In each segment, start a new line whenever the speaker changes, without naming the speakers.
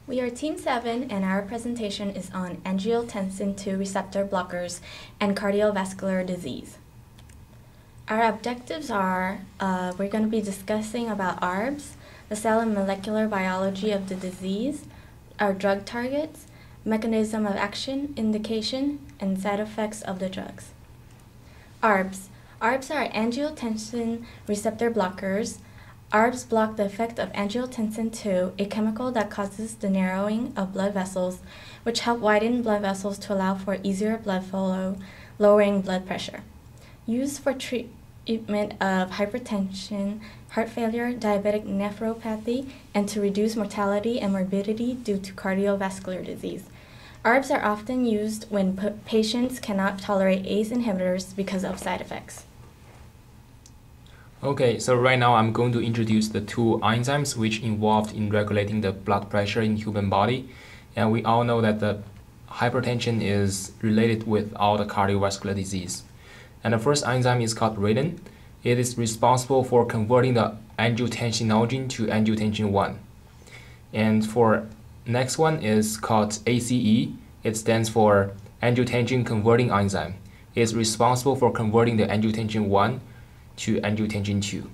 We are Team 7, and our presentation is on angiotensin II receptor blockers and cardiovascular disease. Our objectives are, we're going to be discussing about ARBs, the cell and molecular biology of the disease, our drug targets, mechanism of action, indication, and side effects of the drugs. ARBs. ARBs are angiotensin receptor blockers. ARBs block the effect of angiotensin II, a chemical that causes the narrowing of blood vessels, which help widen blood vessels to allow for easier blood flow, lowering blood pressure. Used for treatment of hypertension, heart failure, diabetic nephropathy, and to reduce mortality and morbidity due to cardiovascular disease. ARBs are often used when patients cannot tolerate ACE inhibitors because of side effects.
Okay, so right now I'm going to introduce the two enzymes which involved in regulating the blood pressure in human body. And we all know that the hypertension is related with all the cardiovascular disease. And the first enzyme is called renin. It is responsible for converting the angiotensinogen to angiotensin 1. And for next one is called ACE. It stands for angiotensin converting enzyme. It is responsible for converting the angiotensin 1 to angiotensin 2.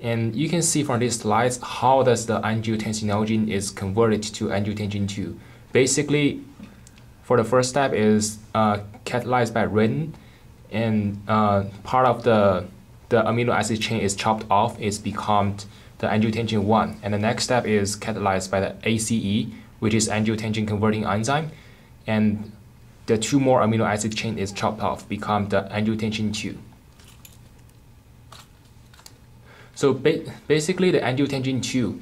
And you can see from these slides how does the angiotensinogen is converted to angiotensin 2. Basically, for the first step is catalyzed by renin, and part of the amino acid chain is chopped off, it's become the angiotensin 1. And the next step is catalyzed by the ACE, which is angiotensin converting enzyme, and the two more amino acid chain is chopped off, become the angiotensin 2. So basically the angiotensin 2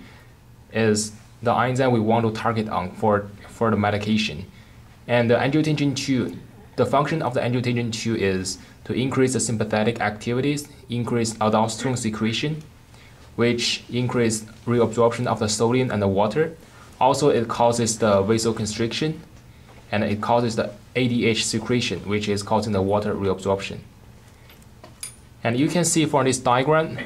is the enzyme we want to target on for the medication. And the angiotensin 2, the function of the angiotensin 2 is to increase the sympathetic activities, increase aldosterone secretion, which increase reabsorption of the sodium and the water. Also, it causes the vasoconstriction, and it causes the ADH secretion, which is causing the water reabsorption. And you can see from this diagram,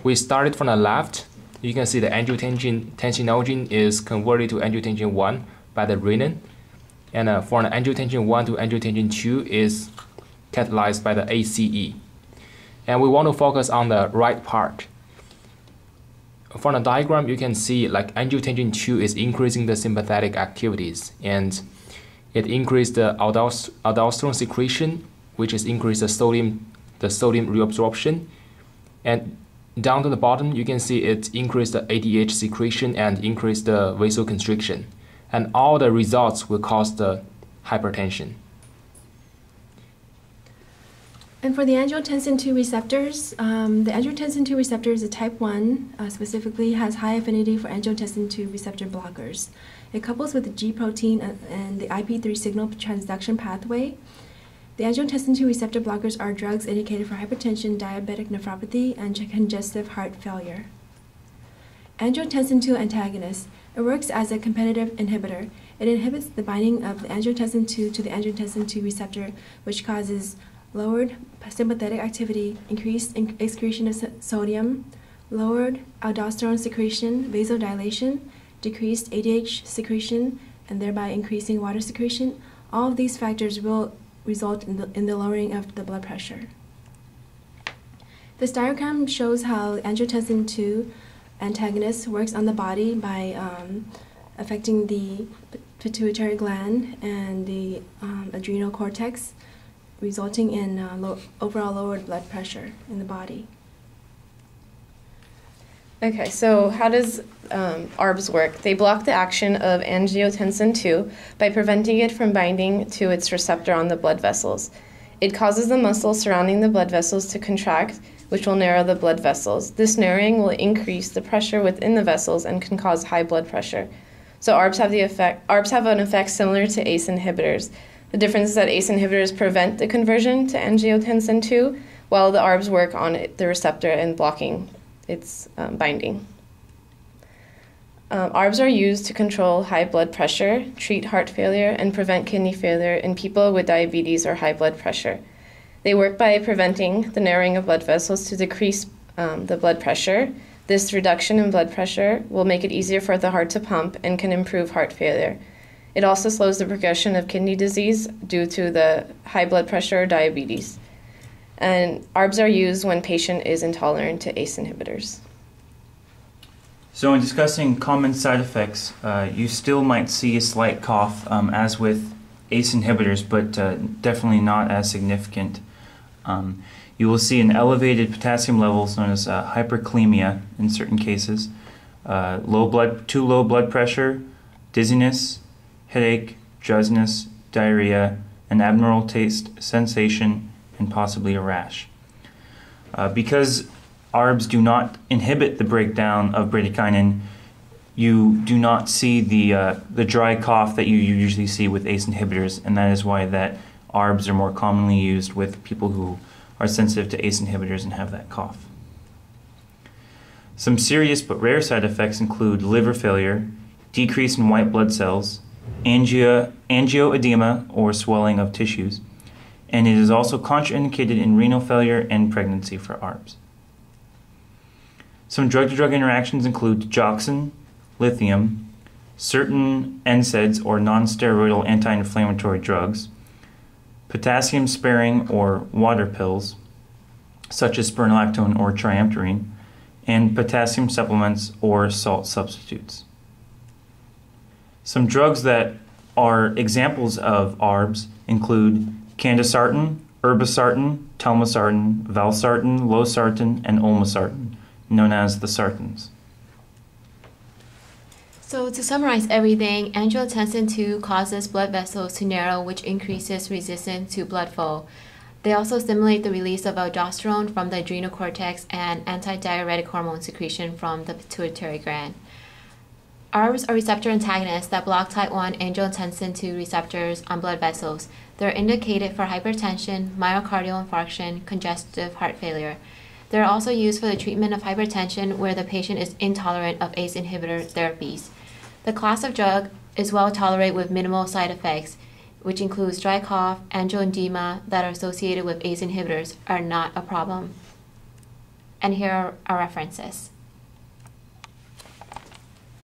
we started from the left. You can see the angiotensinogen is converted to angiotensin 1 by the renin. And for the angiotensin 1 to angiotensin 2 is catalyzed by the ACE. And we want to focus on the right part. From the diagram, you can see like angiotensin 2 is increasing the sympathetic activities, and it increased the aldosterone secretion, which is increased the sodium reabsorption. And down to the bottom, you can see it increased the ADH secretion and increased the vasoconstriction. And all the results will cause the hypertension.
And for the angiotensin II receptors, the angiotensin II receptor is a type 1, specifically has high affinity for angiotensin II receptor blockers. It couples with the G protein and the IP3 signal transduction pathway. The angiotensin II receptor blockers are drugs indicated for hypertension, diabetic nephropathy, and congestive heart failure. Angiotensin II antagonist. It works as a competitive inhibitor. It inhibits the binding of the angiotensin II to the angiotensin II receptor, which causes lowered sympathetic activity, increased excretion of sodium, lowered aldosterone secretion, vasodilation, decreased ADH secretion, and thereby increasing water secretion. All of these factors will result in the lowering of the blood pressure. This diagram shows how angiotensin II antagonist works on the body by affecting the pituitary gland and the adrenal cortex, resulting in overall lowered blood pressure in the body.
Okay, so how does ARBs work? They block the action of angiotensin II by preventing it from binding to its receptor on the blood vessels. It causes the muscles surrounding the blood vessels to contract, which will narrow the blood vessels. This narrowing will increase the pressure within the vessels and can cause high blood pressure. So ARBs have an effect similar to ACE inhibitors. The difference is that ACE inhibitors prevent the conversion to angiotensin II, while the ARBs work on the receptor and blocking its binding. ARBs are used to control high blood pressure, treat heart failure, and prevent kidney failure in people with diabetes or high blood pressure. They work by preventing the narrowing of blood vessels to decrease the blood pressure. This reduction in blood pressure will make it easier for the heart to pump and can improve heart failure. It also slows the progression of kidney disease due to the high blood pressure or diabetes. And ARBs are used when patient is intolerant to ACE inhibitors.
So in discussing common side effects, you still might see a slight cough as with ACE inhibitors, but definitely not as significant. You will see an elevated potassium levels known as hyperkalemia in certain cases, too low blood pressure, dizziness, headache, drowsiness, diarrhea, an abnormal taste, sensation, and possibly a rash. Because ARBs do not inhibit the breakdown of bradykinin, you do not see the dry cough that you usually see with ACE inhibitors, and that is why that ARBs are more commonly used with people who are sensitive to ACE inhibitors and have that cough. Some serious but rare side effects include liver failure, decrease in white blood cells, angioedema or swelling of tissues, and it is also contraindicated in renal failure and pregnancy for ARBs. Some drug-to-drug interactions include digoxin, lithium, certain NSAIDs or non-steroidal anti-inflammatory drugs, potassium-sparing or water pills, such as spironolactone or triamterene, and potassium supplements or salt substitutes. Some drugs that are examples of ARBs include candesartan, irbesartan, telmisartan, valsartan, losartan, and olmesartan, known as the sartans.
So to summarize everything, angiotensin II causes blood vessels to narrow, which increases resistance to blood flow. They also stimulate the release of aldosterone from the adrenal cortex and antidiuretic hormone secretion from the pituitary gland. ARBs are receptor antagonists that block type 1 angiotensin II receptors on blood vessels. They're indicated for hypertension, myocardial infarction, congestive heart failure. They're also used for the treatment of hypertension where the patient is intolerant of ACE inhibitor therapies. The class of drug is well tolerated with minimal side effects, which includes dry cough, angioedema that are associated with ACE inhibitors are not a problem. And here are our references.